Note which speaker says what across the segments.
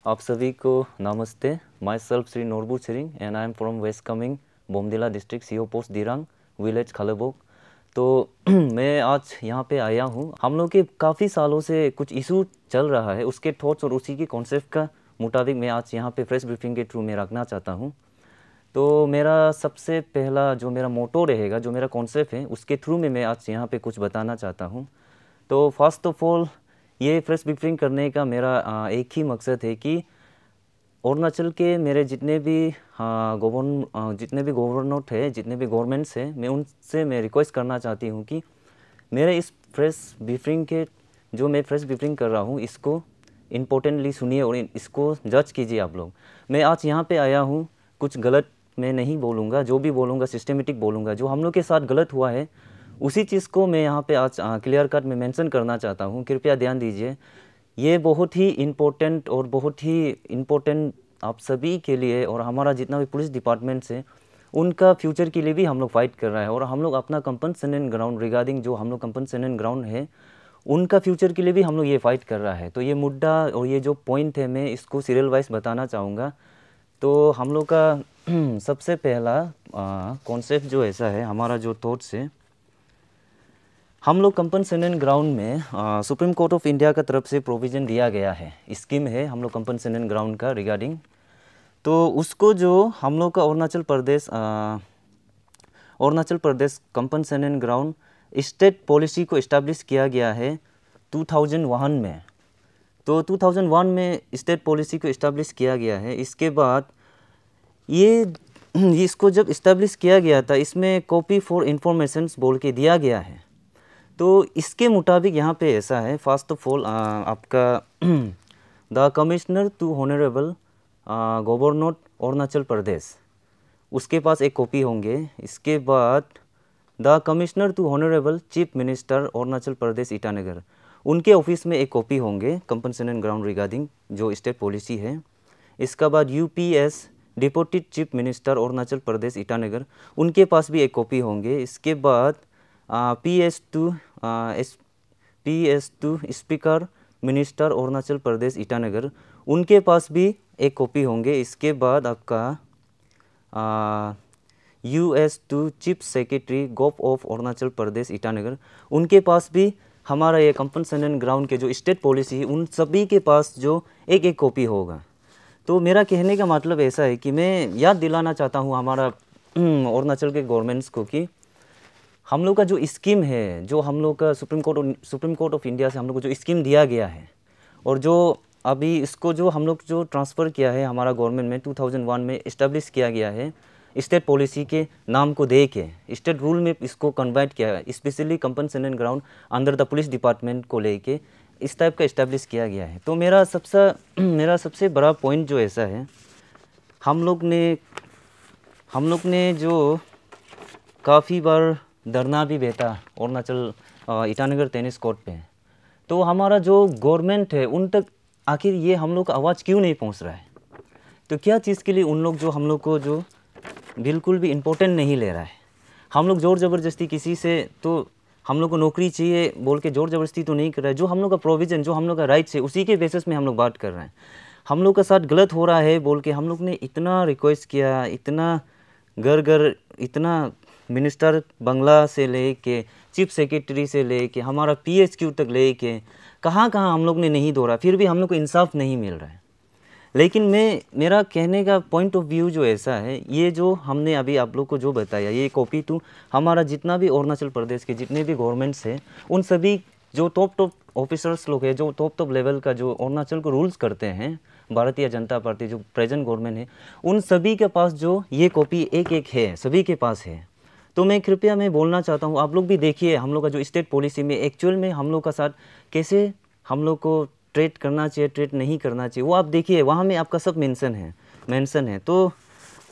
Speaker 1: आप सभी को नमस्ते। Myself Shri Norbu Tsering and I am from west Kameng Bomdila district CO post Dirang village Khalbog. तो मैं आज यहाँ पे आया हूँ। हम लोग के काफ़ी सालों से कुछ इशू चल रहा है, उसके थॉट्स और उसी के कॉन्सेप्ट का मुताबिक मैं आज यहाँ पे प्रेस ब्रीफिंग के थ्रू में रखना चाहता हूँ। तो मेरा सबसे पहला जो मेरा मोटो रहेगा, जो मेरा कॉन्सेप्ट है, उसके थ्रू में मैं आज यहाँ पे कुछ बताना चाहता हूँ। तो फर्स्ट ऑफ ऑल ये प्रेस ब्रीफिंग करने का मेरा एक ही मकसद है कि अरुणाचल के मेरे जितने भी गवर्नर थे, जितने भी गवर्नमेंट्स हैं, मैं उनसे मैं रिक्वेस्ट करना चाहती हूँ कि मेरे इस प्रेस ब्रीफिंग के जो मैं प्रेस ब्रीफिंग कर रहा हूँ इसको इम्पोर्टेंटली सुनिए और इसको जज कीजिए आप लोग। मैं आज यहाँ पे आया हूँ, कुछ गलत मैं नहीं बोलूँगा, जो भी बोलूँगा सिस्टमेटिक बोलूँगा। जो हम लोग के साथ गलत हुआ है उसी चीज़ को मैं यहाँ पे आज क्लियर कट में मेंशन करना चाहता हूँ। कृपया ध्यान दीजिए, ये बहुत ही इम्पोर्टेंट और बहुत ही इम्पोर्टेंट आप सभी के लिए और हमारा जितना भी पुलिस डिपार्टमेंट्स है उनका फ्यूचर के लिए भी हम लोग फाइट कर रहे हैं। और हम लोग अपना कंपनसेशन ग्राउंड रिगार्डिंग जो हम लोग कंपनसेशन ग्राउंड है उनका फ्यूचर के लिए भी हम लोग ये फाइट कर रहा है। तो ये मुद्दा और ये जो पॉइंट है मैं इसको सीरियल वाइज बताना चाहूँगा। तो हम लोग का सबसे पहला कॉन्सेप्ट जो ऐसा है, हमारा जो थॉट्स है, हम लोग कंपनसेशन ग्राउंड में सुप्रीम कोर्ट ऑफ इंडिया का तरफ से प्रोविज़न दिया गया है, स्कीम है हम लोग कंपनसेशन ग्राउंड का रिगार्डिंग। तो उसको जो हम लोग का Arunachal Pradesh compensation ground state policy को इस्टेब्लिश किया गया है 2001 में। तो 2001 में स्टेट पॉलिसी को इस्टेब्लिश किया गया है। इसके बाद इसको जब इस्टेब्लिश किया गया था, इसमें कॉपी फॉर इंफॉर्मेशंस बोल के दिया गया है। तो इसके मुताबिक यहाँ पे ऐसा है, फर्स्ट ऑफ ऑल आपका the commissioner to honourable governor Arunachal Pradesh, उसके पास एक कॉपी होंगे। इसके बाद the commissioner to honourable chief minister Arunachal Pradesh Itanagar, उनके ऑफिस में एक कॉपी होंगे कंपनसेशन ग्राउंड रिगार्डिंग जो स्टेट पॉलिसी है। इसके बाद UPS deputy chief minister Arunachal Pradesh Itanagar, उनके पास भी एक कॉपी होंगे। इसके बाद PS2 speaker minister Arunachal Pradesh Itanagar, उनके पास भी एक कॉपी होंगे। इसके बाद आपका US2 chief secretary gov of Arunachal Pradesh Itanagar, उनके पास भी हमारा ये कंपनसेशन ग्राउंड के जो स्टेट पॉलिसी है उन सभी के पास जो एक एक कॉपी होगा। तो मेरा कहने का मतलब ऐसा है कि मैं याद दिलाना चाहता हूँ हमारा अरुणाचल के गवर्नमेंट्स को कि हम लोग का जो स्कीम है, जो हम लोग का सुप्रीम कोर्ट ऑफ इंडिया से हम लोग को जो स्कीम दिया गया है और जो अभी इसको जो हम लोग जो ट्रांसफ़र किया है हमारा गवर्नमेंट में 2001 में इस्टेब्लिश किया गया है, स्टेट पॉलिसी के नाम को दे के स्टेट रूल में इसको कन्वर्ट किया है, specially compensation ground under the police department को लेके इस टाइप का इस्टेब्लिश किया गया है। तो मेरा सबसे बड़ा पॉइंट जो ऐसा है, हम लोग ने जो काफ़ी बार धरना भी बैठा अरुणाचल ईटानगर टेनिस कोर्ट पे, तो हमारा जो गवर्नमेंट है उन तक आखिर ये हम लोग का आवाज़ क्यों नहीं पहुंच रहा है? तो क्या चीज़ के लिए उन लोग जो हम लोग को जो बिल्कुल भी इम्पोर्टेंट नहीं ले रहा है। हम लोग ज़ोर ज़बरदस्ती किसी से, तो हम लोग को नौकरी चाहिए बोल के ज़ोर ज़बरदस्ती तो नहीं कर रहा है। जो हम लोग का प्रोविज़न, जो हम लोग का राइट्स है, उसी के बेसिस में हम लोग बात कर रहे हैं। हम लोग का साथ गलत हो रहा है बोल के हम लोग ने इतना रिक्वेस्ट किया, इतना घर इतना मिनिस्टर बंगला से ले के चीफ सेक्रेटरी से ले के हमारा PHQ तक ले के कहाँ हम लोग ने नहीं दौड़ा, फिर भी हम लोग को इंसाफ नहीं मिल रहा है। लेकिन मेरा कहने का पॉइंट ऑफ व्यू जो ऐसा है, ये जो हमने अभी आप लोग को जो बताया, ये कॉपी टू हमारा जितना भी अरुणाचल प्रदेश के जितने भी गवर्नमेंट्स हैं, उन सभी जो टॉप ऑफिसर्स लोग हैं, जो टॉप लेवल का जो अरुणाचल को रूल्स करते हैं, भारतीय जनता पार्टी जो प्रेजेंट गवर्नमेंट है, उन सभी के पास जो ये कॉपी एक है, सभी के पास है। तो मैं बोलना चाहता हूँ, आप लोग भी देखिए हम लोग का जो स्टेट पॉलिसी में एक्चुअल में हम लोग का साथ कैसे हम लोग को ट्रीट करना चाहिए, ट्रीट नहीं करना चाहिए, वो आप देखिए, वहाँ में आपका सब मेंशन है। तो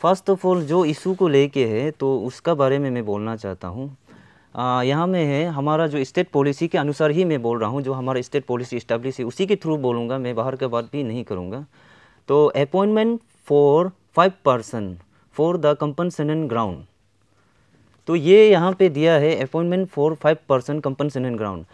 Speaker 1: फर्स्ट ऑफ ऑल जो इशू को लेके है तो उसका बारे में मैं बोलना चाहता हूँ। यहाँ में है हमारा जो स्टेट पॉलिसी के अनुसार ही मैं बोल रहा हूँ, जो हमारा स्टेट पॉलिसी इस्टेब्लिश है उसी के थ्रू बोलूँगा, मैं बाहर का बात भी नहीं करूँगा। तो appointment for 5 person for the compensation ground, तो ये यहाँ पे दिया है appointment for 5 person compensation ground.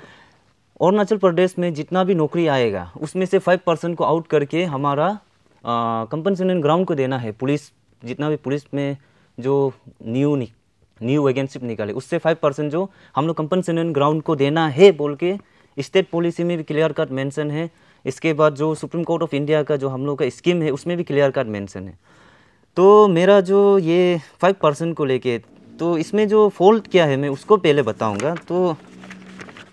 Speaker 1: Arunachal Pradesh में जितना भी नौकरी आएगा उसमें से 5% को आउट करके हमारा कंपनसेशन ग्राउंड को देना है, पुलिस जितना भी पुलिस में जो न्यू वैकेंसी निकाले उससे 5% जो हम लोग कंपनसेशन ग्राउंड को देना है बोल के स्टेट पॉलिसी में भी क्लियर कट मेंशन है। इसके बाद जो सुप्रीम कोर्ट ऑफ इंडिया का जो हम लोग का स्कीम है उसमें भी क्लियर कट मेंशन है। तो मेरा जो ये 5% को लेके, तो इसमें जो फॉल्ट क्या है मैं उसको पहले बताऊंगा। तो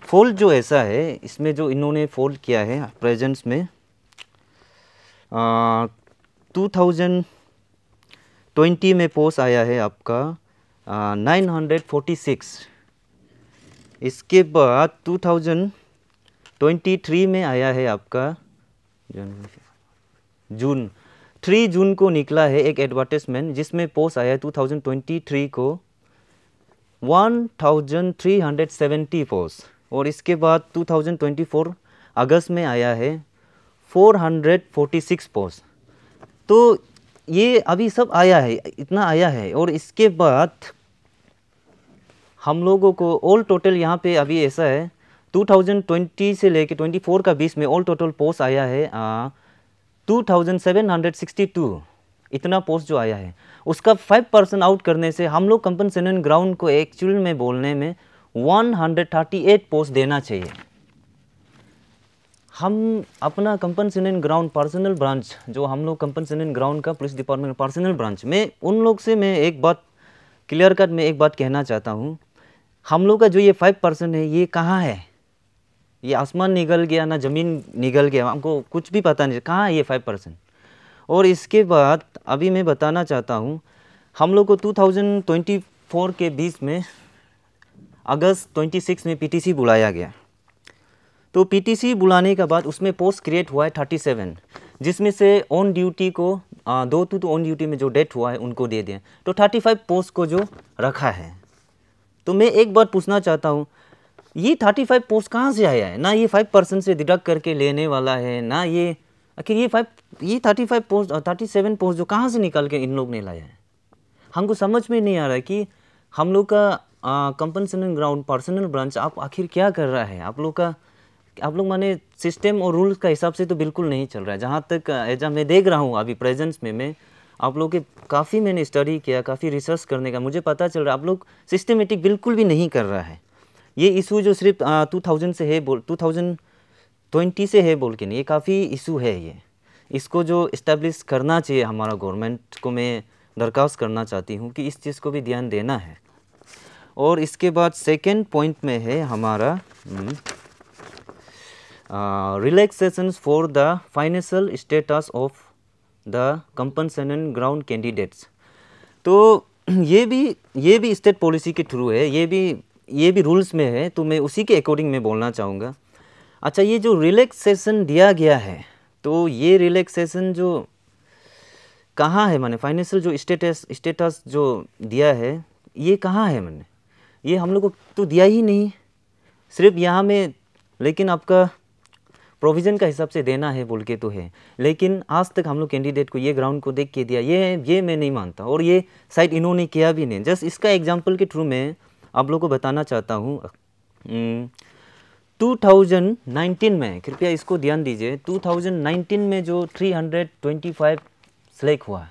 Speaker 1: फॉल्ट जो ऐसा है, इसमें जो इन्होंने फॉल्ट किया है प्रेजेंट्स में 2020 में पोस्ट आया है आपका 946। इसके बाद 2023 में आया है आपका जून 3 जून को निकला है एक एडवर्टाइजमेंट जिसमें पोस्ट आया है 2023 को 1370 पोस्ट। और इसके बाद 2024 अगस्त में आया है 446 पोस्ट। तो ये अभी सब आया है, इतना आया है। और इसके बाद हम लोगों को ऑल टोटल यहाँ पे अभी ऐसा है 2020 से लेके 24 का बीच में ऑल टोटल पोस्ट आया है 2762। इतना पोस्ट जो आया है उसका 5% आउट करने से हम लोग कंपनसेशन ग्राउंड को एक्चुअल में बोलने में 138 पोस्ट देना चाहिए। हम अपना कंपनसेशन ग्राउंड पर्सनल ब्रांच, जो हम लोग कंपनसेशन ग्राउंड का पुलिस डिपार्टमेंट पर्सनल ब्रांच में, उन लोग से मैं एक बात क्लियर कट में एक बात कहना चाहता हूँ। हम लोग का जो ये 5% है ये कहाँ है? ये आसमान निकल गया ना ज़मीन निकल गया, हमको कुछ भी पता नहीं कहाँ है ये 5%। और इसके बाद अभी मैं बताना चाहता हूँ, हम लोग को 2024 के बीच में अगस्त 26 में पीटीसी बुलाया गया। तो पीटीसी बुलाने के बाद उसमें पोस्ट क्रिएट हुआ है 37, जिसमें से ऑन ड्यूटी को 2 तो ऑन ड्यूटी में जो डेथ हुआ है उनको दे दें, तो 35 पोस्ट को जो रखा है। तो मैं एक बात पूछना चाहता हूँ, ये 35 पोस्ट कहाँ से आया है? ना ये 5% से डिडक्ट करके लेने वाला है, ना ये आखिर ये 35 पोस्ट 37 पोस्ट जो कहाँ से निकाल के इन लोग ने लाया है? हमको समझ में नहीं आ रहा है कि हम लोग का कंपनसेशन ग्राउंड पर्सनल ब्रांच आप आखिर क्या कर रहा है? आप लोग माने सिस्टम और रूल्स का हिसाब से तो बिल्कुल नहीं चल रहा है। जहाँ तक एजा मैं देख रहा हूँ अभी प्रेजेंस में मैं आप लोग के काफ़ी मैंने स्टडी किया, काफ़ी रिसर्च करने का मुझे पता चल रहा है आप लोग सिस्टमेटिक बिल्कुल भी नहीं कर रहा है। ये इशू जो सिर्फ 2000 से है 2020 से है बोल के नहीं, ये काफ़ी इशू है। ये इसको जो इस्टेब्लिश करना चाहिए हमारा गवर्नमेंट को मैं दरख्वास्त करना चाहती हूँ कि इस चीज़ को भी ध्यान देना है। और इसके बाद सेकेंड पॉइंट में है हमारा relaxations for the financial status of the compensation ground candidates. तो ये भी स्टेट पॉलिसी के थ्रू है, ये भी रूल्स में है, तो मैं उसी के अकॉर्डिंग मैं बोलना चाहूँगा। अच्छा, ये जो रिलैक्सेशन दिया गया है, तो ये रिलैक्सेशन जो कहाँ है? माने फाइनेंशियल जो स्टेटस जो दिया है ये कहाँ है? माने ये हम लोग को तो दिया ही नहीं, सिर्फ यहाँ में, लेकिन आपका प्रोविज़न का हिसाब से देना है बोल के तो है, लेकिन आज तक हम लोग कैंडिडेट को ये ग्राउंड को देख के दिया, ये मैं नहीं मानता। और ये शायद इन्होंने किया भी नहीं। जस्ट इसका एग्जांपल के थ्रू मैं आप लोग को बताना चाहता हूँ। 2019 में, कृपया इसको ध्यान दीजिए, 2019 में जो 325 सेलेक्ट हुआ,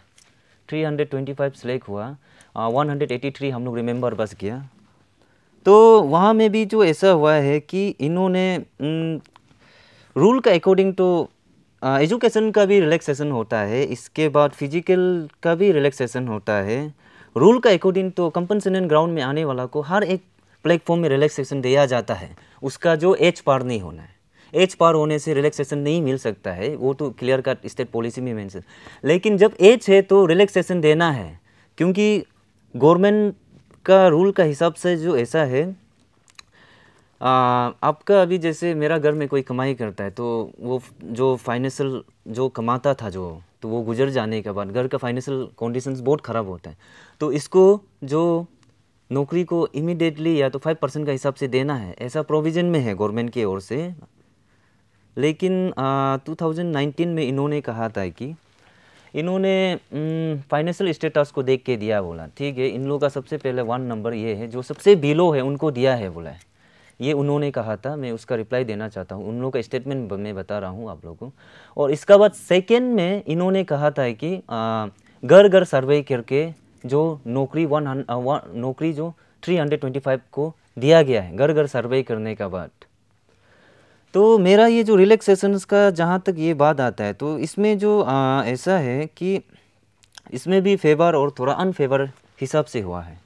Speaker 1: 183 हम लोग रिमेंबर बस किया। तो वहाँ में भी जो ऐसा हुआ है कि इन्होंने रूल का अकॉर्डिंग तो एजुकेशन का भी रिलैक्सेशन होता है, इसके बाद फिजिकल का भी रिलैक्सेशन होता है। रूल का अकॉर्डिंग तो कंपनसेशन ग्राउंड में आने वाला को हर एक प्लेटफॉर्म में रिलैक्सेशन दिया जाता है, उसका जो एज पार नहीं होना है। एज पार होने से रिलैक्सेशन नहीं मिल सकता है, वो तो क्लियर कट स्टेट पॉलिसी में मेंशन। लेकिन जब एज है तो रिलैक्सेशन देना है, क्योंकि गवर्नमेंट का रूल का हिसाब से जो ऐसा है, आपका अभी जैसे मेरा घर में कोई कमाई करता है, तो वो जो फाइनेंशियल जो कमाता था जो, तो वो गुजर जाने के बाद घर का फाइनेंशियल कंडीशंस बहुत ख़राब होता है, तो इसको जो नौकरी को इमीडिएटली या तो 5% का हिसाब से देना है, ऐसा प्रोविज़न में है गवर्नमेंट की ओर से। लेकिन 2019 में इन्होंने कहा था कि इन्होंने फाइनेंशियल स्टेटस को देख के दिया, बोला ठीक है इन लोगों का सबसे पहले 1 नंबर ये है, जो सबसे बिलो है उनको दिया है, बोला है। ये उन्होंने कहा था, मैं उसका रिप्लाई देना चाहता हूँ। उन लोगों का स्टेटमेंट मैं बता रहा हूँ आप लोगों को। और इसका बाद सेकेंड में इन्होंने कहा था कि घर घर सर्वे करके जो नौकरी जो 325 को दिया गया है, घर घर सर्वे करने का बाद। तो मेरा ये जो रिलैक्सेशंस का जहाँ तक ये बात आता है, तो इसमें जो ऐसा है कि इसमें भी फेवर और थोड़ा अनफेवर हिसाब से हुआ है।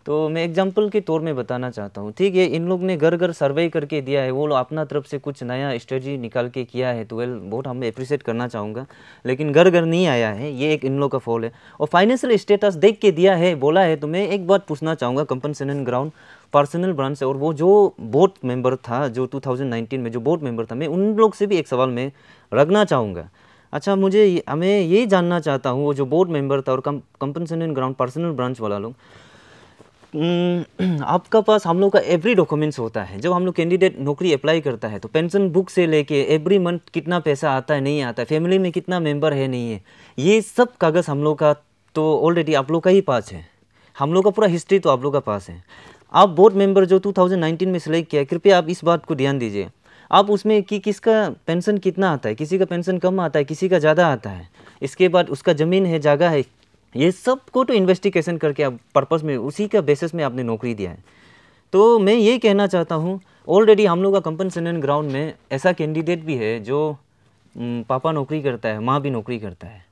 Speaker 1: तो मैं एग्जांपल के तौर में बताना चाहता हूँ। ठीक है, इन लोग ने घर घर सर्वे करके दिया है, वो लोग अपना तरफ से कुछ नया स्ट्रेटजी निकाल के किया है, तो वेल बहुत हम अप्रिशिएट करना चाहूँगा। लेकिन घर घर नहीं आया है, ये एक इन लोग का फॉल है। और फाइनेंशियल स्टेटस देख के दिया है, बोला है, तो मैं एक बात पूछना चाहूँगा कंपनसेशन ग्राउंड पर्सनल ब्रांच से, और वो जो बोर्ड मेंबर था, जो 2019 में जो बोर्ड मेंबर था, मैं उन लोग से भी एक सवाल मैं रखना चाहूँगा। अच्छा, मैं ये जानना चाहता हूँ, वो जो बोर्ड मेंबर था और कंपनसेशन ग्राउंड पर्सनल ब्रांच वाला लोग, आपका पास हम लोग का एवरी डॉक्यूमेंट्स होता है। जब हम लोग कैंडिडेट नौकरी अप्लाई करता है तो पेंशन बुक से लेके एवरी मंथ कितना पैसा आता है, नहीं आता है, फैमिली में कितना मेंबर है, नहीं है, ये सब कागज़ हम लोग का तो ऑलरेडी आप लोग का ही पास है। हम लोग का पूरा हिस्ट्री तो आप लोग का पास है। आप बोर्ड मेंबर जो 2019 में सिलेक्ट किया, कृपया आप इस बात को ध्यान दीजिए। आप उसमें कि किसका पेंशन कितना आता है, किसी का पेंशन कम आता है, किसी का ज़्यादा आता है, इसके बाद उसका ज़मीन है, जगह है, ये सब को तो इन्वेस्टिगेशन करके आप पर्पस में उसी का बेसिस में आपने नौकरी दिया है। तो मैं ये कहना चाहता हूँ, ऑलरेडी हम लोग का कंपनसेशन ग्राउंड में ऐसा कैंडिडेट भी है जो पापा नौकरी करता है, माँ भी नौकरी करता है,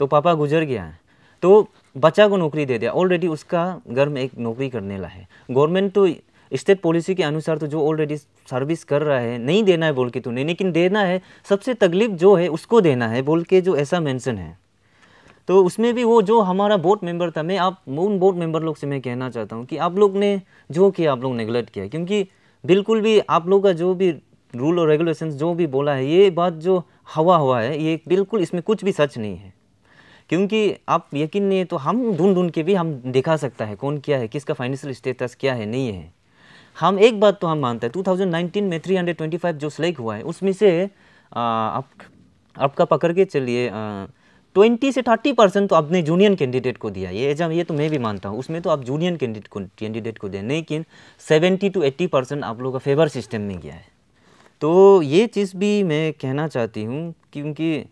Speaker 1: तो पापा गुजर गया है तो बच्चा को नौकरी दे दिया, ऑलरेडी उसका घर में एक नौकरी करने ला है। गवर्नमेंट तो स्टेट पॉलिसी के अनुसार तो जो ऑलरेडी सर्विस कर रहा है, नहीं देना है बोल के तो नहीं, लेकिन देना है, सबसे तकलीफ जो है उसको देना है बोल के जो ऐसा मेंशन है। तो उसमें भी वो जो हमारा बोर्ड मेंबर था, मैं उन बोर्ड मेंबर लोग से मैं कहना चाहता हूँ कि आप लोग ने जो किया, आप लोग नेगलेक्ट किया, क्योंकि बिल्कुल भी आप लोग का जो भी रूल और रेगुलेशंस जो भी बोला है, ये बात जो हवा हुआ है, ये बिल्कुल इसमें कुछ भी सच नहीं है। क्योंकि आप यकीन नहीं है तो हम ढूंढ के भी हम दिखा सकता है कौन क्या है, किसका फाइनेंशियल स्टेटस क्या है, नहीं है। हम एक बात तो हम मानते हैं, 2019 में 325 जो सिलेक्ट हुआ है, उसमें से आपका पकड़ के चलिए 20 से 30% तो आपने जूनियर कैंडिडेट को दिया, ये तो मैं भी मानता हूँ, उसमें तो आप जूनियर कैंडिडेट को दिया, लेकिन 70 to 80% आप लोगों का फेवर सिस्टम में गया है। तो ये चीज़ भी मैं कहना चाहती हूँ, क्योंकि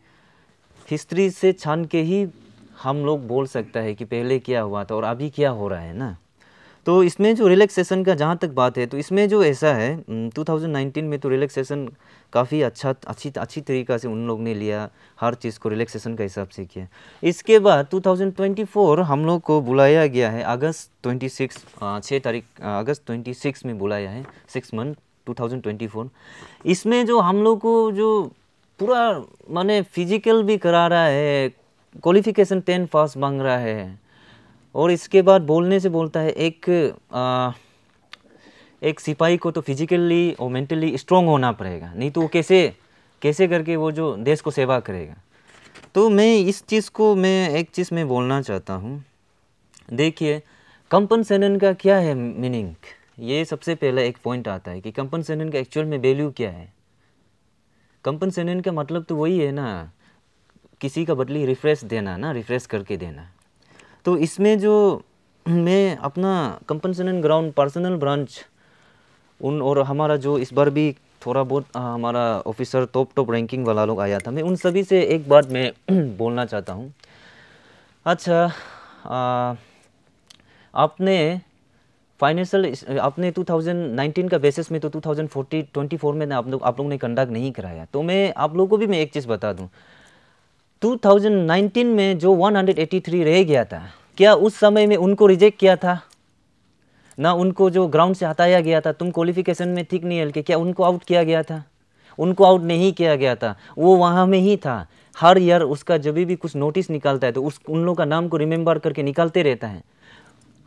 Speaker 1: हिस्ट्री से छान के ही हम लोग बोल सकता है कि पहले क्या हुआ था और अभी क्या हो रहा है ना। तो इसमें जो रिलैक्सेशन का जहाँ तक बात है, तो इसमें जो ऐसा है 2019 में तो रिलैक्सेशन काफ़ी अच्छी तरीक़ा से उन लोग ने लिया, हर चीज़ को रिलैक्सेशन का हिसाब से किया। इसके बाद 2024 हम लोग को बुलाया गया है अगस्त 26 में बुलाया है, 6 मंथ 2024। इसमें जो हम लोग को जो पूरा माने फिजिकल भी करा रहा है, क्वालिफिकेशन 10 पास मांग रहा है, और इसके बाद बोलने से बोलता है एक सिपाही को तो फिजिकली और मेंटली स्ट्रॉन्ग होना पड़ेगा, नहीं तो वो कैसे करके वो जो देश को सेवा करेगा। तो मैं इस चीज़ को एक चीज़ में बोलना चाहता हूँ। देखिए, कंपनसेशन का क्या है मीनिंग, ये सबसे पहला एक पॉइंट आता है कि कंपनसेशन का एक्चुअल में वैल्यू क्या है। कंपनसेशन का मतलब तो वही है ना, किसी का बदली रिफ्रेश देना ना, रिफ्रेश करके देना। तो इसमें जो मैं अपना कंपनसेशन ग्राउंड पर्सनल ब्रांच और हमारा जो इस बार भी थोड़ा बहुत हमारा ऑफिसर टॉप रैंकिंग वाला लोग आया था, मैं उन सभी से एक बात मैं बोलना चाहता हूँ। अच्छा, आपने फाइनेंशियल आपने 2019 का बेसिस में तो 2024 में आप लोग ने कंडक्ट नहीं कराया। तो मैं आप लोगों को भी मैं एक चीज़ बता दूँ, 2019 में जो 183 रह गया था, क्या उस समय में उनको रिजेक्ट किया था ना, उनको जो ग्राउंड से हटाया गया था, तुम क्वालिफिकेशन में ठीक नहीं है, क्या उनको आउट किया गया था? उनको आउट नहीं किया गया था, वो वहाँ में ही था। हर ईयर उसका जब भी कुछ नोटिस निकालता है तो उन लोग का नाम को रिमेंबर करके निकालते रहता है।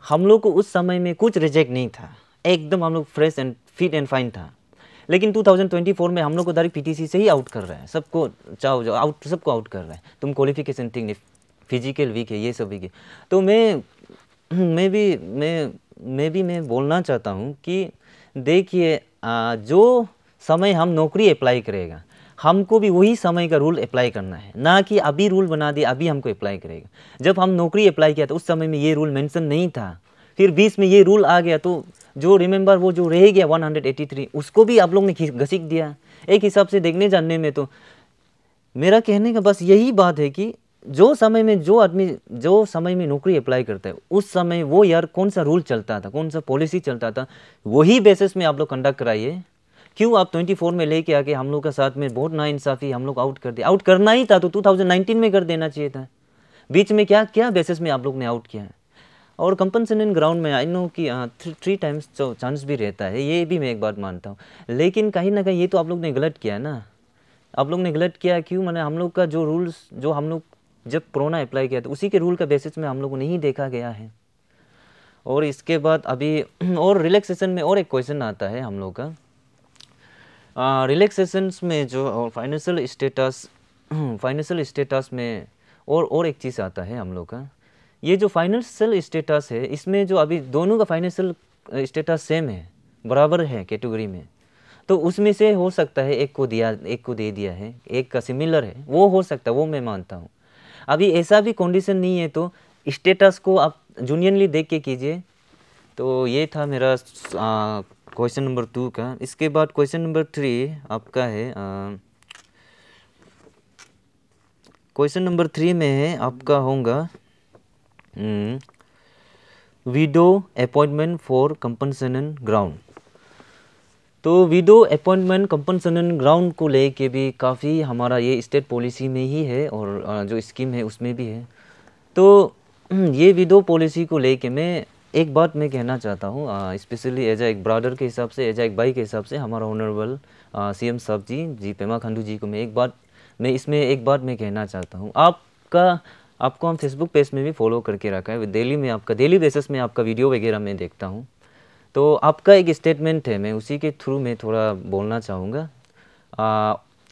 Speaker 1: हम लोग को उस समय में कुछ रिजेक्ट नहीं था, एकदम हम लोग fresh and fit and fine था। लेकिन 2024 में हम लोग को डायरेक्ट पीटीसी से ही आउट कर रहा है, सबको सबको आउट कर रहा है, तुम क्वालिफिकेशन ठीक नहीं, फिजिकल वीक है, ये सब वीक है। तो मैं बोलना चाहता हूँ कि देखिए, जो समय हम नौकरी अप्लाई करेगा, हमको भी वही समय का रूल अप्लाई करना है, ना कि अभी रूल बना दिया अभी हमको अप्लाई करेगा। जब हम नौकरी अप्लाई किया था उस समय में ये रूल मेंशन नहीं था, फिर बीच में ये रूल आ गया, तो जो रिमेंबर वो जो रह गया 183 उसको भी आप लोग ने घसीट दिया। एक हिसाब से देखने जानने में तो मेरा कहने का बस यही बात है कि जो समय में जो आदमी जो समय में नौकरी अप्लाई करता है उस समय वो यार कौन सा रूल चलता था, कौन सा पॉलिसी चलता था, वही बेसिस में आप लोग कंडक्ट कराइए। क्यों आप 24 में लेके आके हम लोग का साथ में बहुत नाइंसाफ़ी हम लोग आउट कर दिया। आउट करना ही था तो 2019 में कर देना चाहिए था। बीच में क्या क्या बेसिस में आप लोग ने आउट किया है। और कंपनसेशन ग्राउंड में आई नो कि 3 टाइम्स चांस भी रहता है, ये भी मैं एक बात मानता हूँ, लेकिन कहीं ना कहीं ये तो आप लोग ने गलत किया है ना। आप लोग ने गलत किया क्यों, मैंने हम लोग का जो रूल्स जो हम लोग जब कोरोना अप्लाई किया था उसी के रूल का बेसिस में हम लोग को नहीं देखा गया है। और इसके बाद अभी और रिलैक्सेशन में और एक क्वेश्चन आता है हम लोग का, रिलैक्सेशंस में जो फाइनेंशियल स्टेटस में और एक चीज़ आता है हम लोग का, ये जो फाइनेंशियल स्टेटस है इसमें जो अभी दोनों का फाइनेंशियल स्टेटस सेम है, बराबर है कैटेगरी में, तो उसमें से हो सकता है एक को दे दिया है, एक का सिमिलर है, वो हो सकता है, वो मैं मानता हूँ। अभी ऐसा भी कंडीशन नहीं है तो स्टेटस को आप जूनियरली देख के कीजिए। तो ये था मेरा क्वेश्चन नंबर 2 का। इसके बाद क्वेश्चन नंबर 3 आपका है, क्वेश्चन नंबर 3 में है आपका होगा window appointment for compensation ground. तो विडो अपॉइंटमेंट कंपनसेशन ग्राउंड को लेके भी काफ़ी हमारा ये स्टेट पॉलिसी में ही है और जो स्कीम है उसमें भी है। तो ये विडो पॉलिसी को लेके मैं एक बात मैं कहना चाहता हूँ, स्पेशली एज एक ब्रदर के हिसाब से, एज एक भाई के हिसाब से हमारा ऑनरेबल CM साहब जी पेमा खांडू जी को मैं एक बात मैं कहना चाहता हूँ। आपको हम फेसबुक पेज में भी फॉलो करके रखा है, डेली में आपका डेली बेसिस में आपका वीडियो वगैरह मैं देखता हूँ। तो आपका एक स्टेटमेंट है, मैं उसी के थ्रू में थोड़ा बोलना चाहूँगा।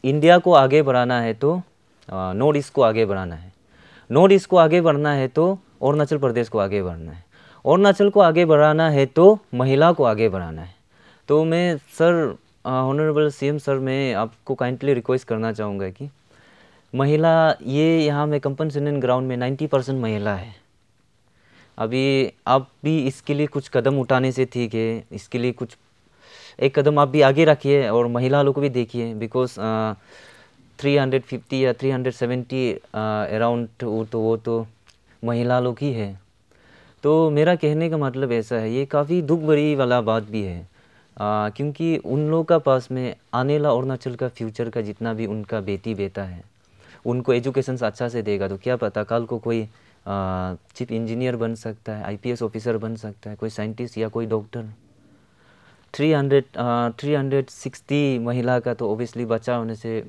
Speaker 1: इंडिया को आगे बढ़ाना है तो नॉर्थ ईस्ट को आगे बढ़ाना है, नॉर्थ ईस्ट को आगे बढ़ना है तो अरुणाचल प्रदेश को आगे बढ़ना है, अरुणाचल को आगे बढ़ाना है तो महिला को आगे बढ़ाना है। तो मैं सर ऑनरेबल CM सर मैं आपको काइंडली रिक्वेस्ट करना चाहूँगा कि महिला ये यहाँ में कंपनसेशन ग्राउंड में 90% महिला है। अभी आप भी इसके लिए कुछ कदम उठाने से ठीक है, इसके लिए कुछ एक कदम आप भी आगे रखिए और महिला लोग को भी देखिए, बिकॉज 350 या 370 अराउंड वो तो महिला लोग ही है। तो मेरा कहने का मतलब ऐसा है, ये काफ़ी दुख भरी वाला बात भी है, क्योंकि उन लोगों का पास में आने वाला अरुणाचल का फ्यूचर का जितना भी उनका बेटी बेटा है उनको एजुकेशन अच्छा से देगा तो क्या पता कल को कोई चीफ इंजीनियर बन सकता है, IPS ऑफिसर बन सकता है, कोई साइंटिस्ट या कोई डॉक्टर। 360 महिला का तो ओबियसली बच्चा होने से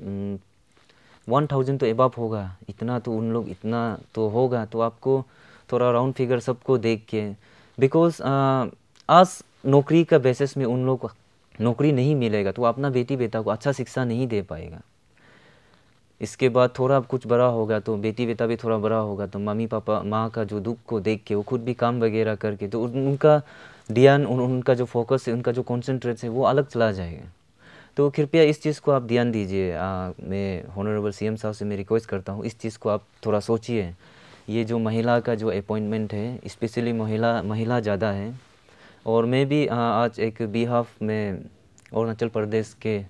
Speaker 1: 1000 तो एबव होगा, इतना तो उन लोग इतना तो होगा। तो आपको थोड़ा राउंड फिगर सबको देख के, बिकॉज आज नौकरी का बेसिस में उन लोग को नौकरी नहीं मिलेगा तो अपना बेटी बेटा को अच्छा शिक्षा नहीं दे पाएगा। इसके बाद थोड़ा कुछ बड़ा होगा तो बेटी बेटा भी थोड़ा बड़ा होगा तो मम्मी पापा माँ का जो दुख को देख के वो खुद भी काम वगैरह करके तो उनका ध्यान उनका जो फोकस है, उनका जो कॉन्सेंट्रेट है वो अलग चला जाएगा। तो कृपया इस चीज़ को आप ध्यान दीजिए। मैं ऑनरेबल CM साहब से मैं रिक्वेस्ट करता हूँ इस चीज़ को आप थोड़ा सोचिए। ये जो महिला का जो अपॉइंटमेंट है स्पेशली महिला ज़्यादा है। और मैं भी आज एक बिहाफ में अरुणाचल प्रदेश के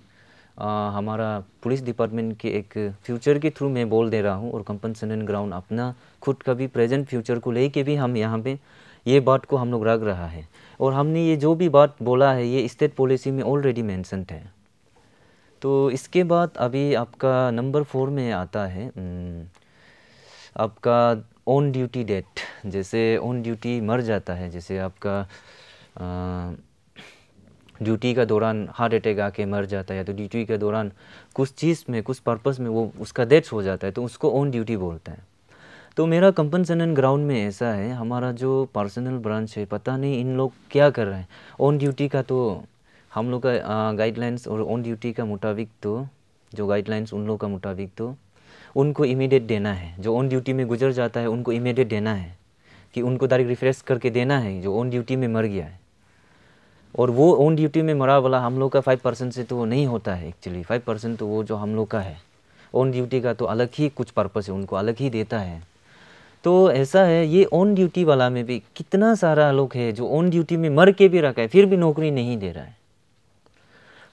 Speaker 1: हमारा पुलिस डिपार्टमेंट के एक फ्यूचर के थ्रू मैं बोल दे रहा हूँ, और कंपनसेशन ग्राउंड अपना खुद का भी प्रेजेंट फ्यूचर को लेके भी हम यहाँ पे ये बात को हम लोग रख रहा है। और हमने ये जो भी बात बोला है ये स्टेट पॉलिसी में ऑलरेडी मेंशन्ड है। तो इसके बाद अभी आपका नंबर 4 में आता है आपका ऑन ड्यूटी डेथ। जैसे ऑन ड्यूटी मर जाता है, जैसे आपका ड्यूटी का दौरान हार्ट अटैक आके मर जाता है, तो ड्यूटी के दौरान कुछ चीज़ में कुछ पर्पस में वो उसका डेथ हो जाता है तो उसको ऑन ड्यूटी बोलता है। तो मेरा कंपनसेशन ग्राउंड में ऐसा है, हमारा जो पर्सनल ब्रांच है पता नहीं इन लोग क्या कर रहे हैं। ऑन ड्यूटी का तो हम लोग का गाइडलाइंस और ऑन ड्यूटी का मुताबिक तो जो गाइडलाइंस उन लोग का मुताबिक तो उनको इमीडिएट देना है, जो ऑन ड्यूटी में गुजर जाता है उनको इमीडिएट देना है, कि उनको डायरेक्ट रिफ्रेश करके देना है जो ऑन ड्यूटी में मर गया है। और वो ऑन ड्यूटी में मरा वाला हम लोग का 5% से तो वो नहीं होता है एक्चुअली। 5% तो वो जो हम लोग का है ऑन ड्यूटी का तो अलग ही कुछ पर्पस है, उनको अलग ही देता है। तो ऐसा है, ये ऑन ड्यूटी वाला में भी कितना सारा लोग है जो ऑन ड्यूटी में मर के भी रखा है, फिर भी नौकरी नहीं दे रहा है।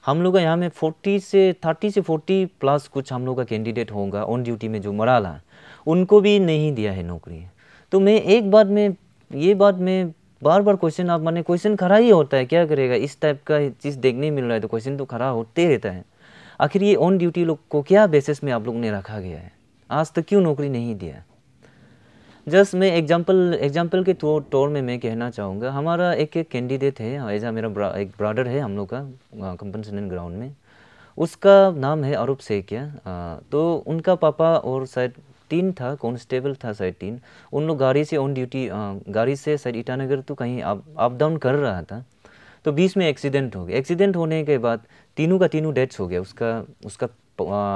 Speaker 1: हम लोग का यहाँ में 30 से 40 प्लस कुछ हम लोग का कैंडिडेट होगा ऑन ड्यूटी में जो मरा ला, उनको भी नहीं दिया है नौकरी। तो मैं एक बात में ये बात में बार बार क्वेश्चन, आप माने क्वेश्चन खड़ा ही होता है, क्या करेगा, इस टाइप का चीज़ देखने मिल रहा है तो क्वेश्चन तो खड़ा होते रहता है। आखिर ये ऑन ड्यूटी लोग को क्या बेसिस में आप लोग ने रखा गया है, आज तक क्यों नौकरी नहीं दिया। जस्ट मैं एग्जाम्पल के तौर में मैं कहना चाहूँगा, हमारा एक कैंडिडेट है, ऐसा मेरा एक ब्रदर है हम लोग का कंपनसेशन ग्राउंड में, उसका नाम है अरूप सेकिया। तो उनका पापा और शायद 3 था, कांस्टेबल था शायद 3, उन लोग गाड़ी से ऑन ड्यूटी गाड़ी से शायद ईटानगर तो कहीं अप डाउन कर रहा था। तो बीच में एक्सीडेंट हो गया। एक्सीडेंट होने के बाद तीनों का तीनों डेथ्स हो गया, उसका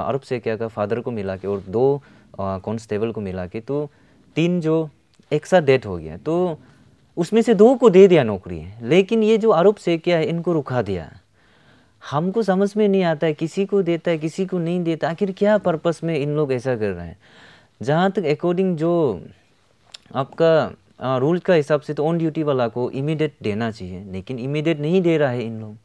Speaker 1: अरूप सेकिया का फादर को मिला के और 2 कांस्टेबल को मिला के, तो 3 जो एक साथ डेथ हो गया। तो उसमें से 2 को दे दिया नौकरी, लेकिन ये जो अरूप सेकिया है इनको रुका दिया। हमको समझ में नहीं आता है, किसी को देता है किसी को नहीं देता, आखिर क्या पर्पस में इन लोग ऐसा कर रहे हैं। जहाँ तक अकॉर्डिंग जो आपका रूल का हिसाब से तो ऑन ड्यूटी वाला को इमीडिएट देना चाहिए, लेकिन इमीडिएट नहीं दे रहा है इन लोग।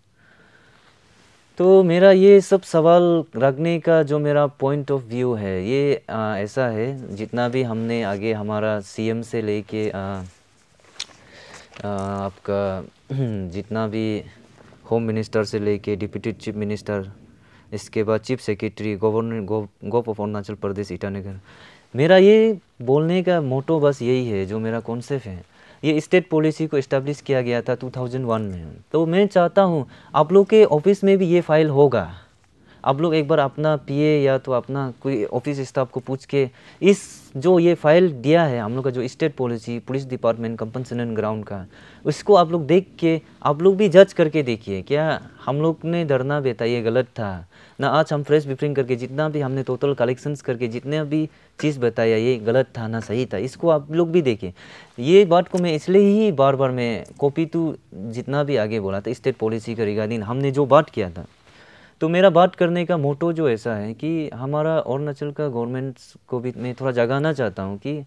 Speaker 1: तो मेरा ये सब सवाल रखने का जो मेरा पॉइंट ऑफ व्यू है ये ऐसा है, जितना भी हमने आगे हमारा सीएम से लेके आपका जितना भी होम मिनिस्टर से लेके डिप्टी चीफ मिनिस्टर, इसके बाद chief secretary, governor gov of Arunachal Pradesh Itanagar, मेरा ये बोलने का मोटो बस यही है, जो मेरा कॉन्सेप्ट है। ये स्टेट पॉलिसी को इस्टेब्लिश किया गया था 2001 में। तो मैं चाहता हूँ आप लोग के ऑफिस में भी ये फाइल होगा, आप लोग एक बार अपना पीए या तो अपना कोई ऑफिस स्टाफ को पूछ के इस जो ये फाइल दिया है हम लोग का, जो state policy police department compensation ground का, उसको आप लोग देख के आप लोग भी जज करके देखिए, क्या हम लोग ने धरना देता ये गलत था ना। आज हम फ्रेश ब्रीफिंग करके जितना भी हमने टोटल कलेक्शंस करके जितने भी चीज़ बताया ये गलत था ना सही था, इसको आप लोग भी देखें। ये बात को मैं इसलिए ही बार बार मैं कॉपी टू जितना भी आगे बोला था स्टेट पॉलिसी का रिगार्डिंग हमने जो बात किया था। तो मेरा बात करने का मोटो जो ऐसा है कि हमारा अरुणाचल का गवर्नमेंट को भी मैं थोड़ा जगाना चाहता हूँ कि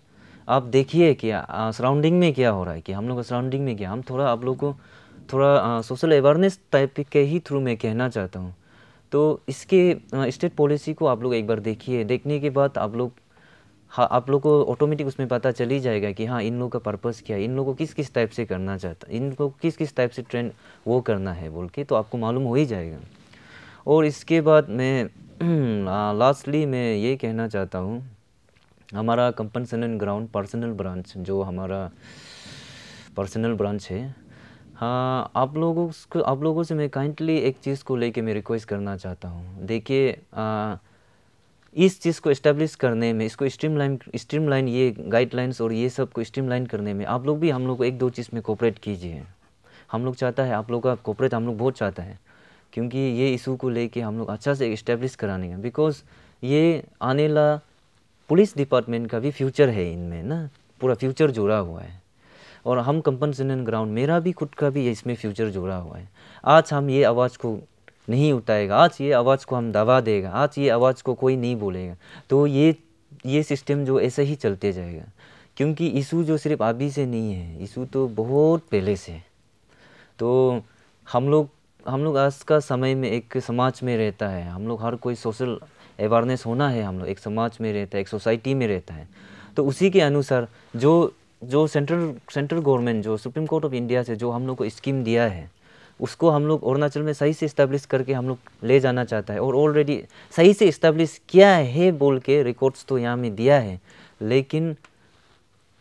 Speaker 1: आप देखिए कि सराउंडिंग में क्या हो रहा है, कि हम लोग का सराउंडिंग में क्या, हम थोड़ा आप लोग को थोड़ा सोशल अवेयरनेस टाइप के ही थ्रू मैं कहना चाहता हूँ। तो इसके स्टेट पॉलिसी को आप लोग एक बार देखिए, देखने के बाद आप लोग आप लोग को ऑटोमेटिक उसमें पता चल ही जाएगा कि हाँ इन लोगों का पर्पस क्या है, इन लोगों को किस किस टाइप से करना चाहता है, इन लोगों को किस किस टाइप से ट्रेंड वो करना है बोल के, तो आपको मालूम हो ही जाएगा। और इसके बाद मैं लास्टली मैं ये कहना चाहता हूँ, हमारा कंपनसेशन ग्राउंड पर्सनल ब्रांच जो हमारा पर्सनल ब्रांच है, हाँ आप लोगों से मैं काइंडली एक चीज़ को लेके मैं रिक्वेस्ट करना चाहता हूँ। देखिए इस चीज़ को इस्टेब्लिश करने में, इसको स्ट्रीमलाइन ये गाइडलाइंस और ये सब को स्ट्रीमलाइन करने में आप लोग भी हम लोग को 1-2 चीज़ में कोऑपरेट कीजिए। हम लोग चाहता है आप लोग का कोऑपरेट हम लोग बहुत चाहता है, क्योंकि ये इशू को लेके हम लोग अच्छा से इस्टेब्लिश कराने का, बिकॉज ये आने ला पुलिस डिपार्टमेंट का भी फ्यूचर है इनमें ना, पूरा फ्यूचर जुड़ा हुआ है। और हम कंपनसेशन ग्राउंड मेरा भी खुद का भी इसमें फ्यूचर जुड़ा हुआ है। आज हम ये आवाज़ को नहीं उठाएगा, आज ये आवाज़ को हम दबा देगा, आज ये आवाज़ को कोई नहीं बोलेगा, तो ये सिस्टम जो ऐसे ही चलते जाएगा। क्योंकि इशू जो सिर्फ अभी से नहीं है, इशू तो बहुत पहले से। तो हम लोग आज का समय में एक समाज में रहता है, हम लोग हर कोई सोशल अवेयरनेस होना है, हम लोग एक समाज में रहता है, एक सोसाइटी में रहता है। तो उसी के अनुसार जो सेंट्रल गवर्नमेंट जो सुप्रीम कोर्ट ऑफ इंडिया से जो हम लोग को स्कीम दिया है, उसको हम लोग अरुणाचल में सही से इस्टेब्लिश करके हम लोग ले जाना चाहता है। और ऑलरेडी सही से इस्टेब्लिश किया है बोल के रिकॉर्ड्स तो यहाँ में दिया है, लेकिन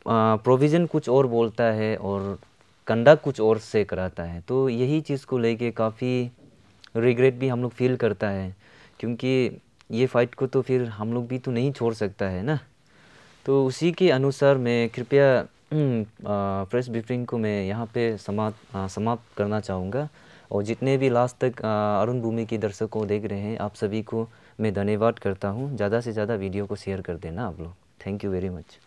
Speaker 1: प्रोविज़न कुछ और बोलता है और कंडक्ट कुछ और से कराता है। तो यही चीज़ को लेके काफ़ी रिग्रेट भी हम लोग फील करता है, क्योंकि ये फाइट को तो फिर हम लोग भी तो नहीं छोड़ सकता है ना। तो उसी के अनुसार मैं कृपया प्रेस ब्रीफिंग को मैं यहाँ पे समाप्त करना चाहूँगा। और जितने भी लास्ट तक अरुण भूमि के दर्शकों देख रहे हैं, आप सभी को मैं धन्यवाद करता हूँ। ज़्यादा से ज़्यादा वीडियो को शेयर कर देना आप लोग। Thank you very much.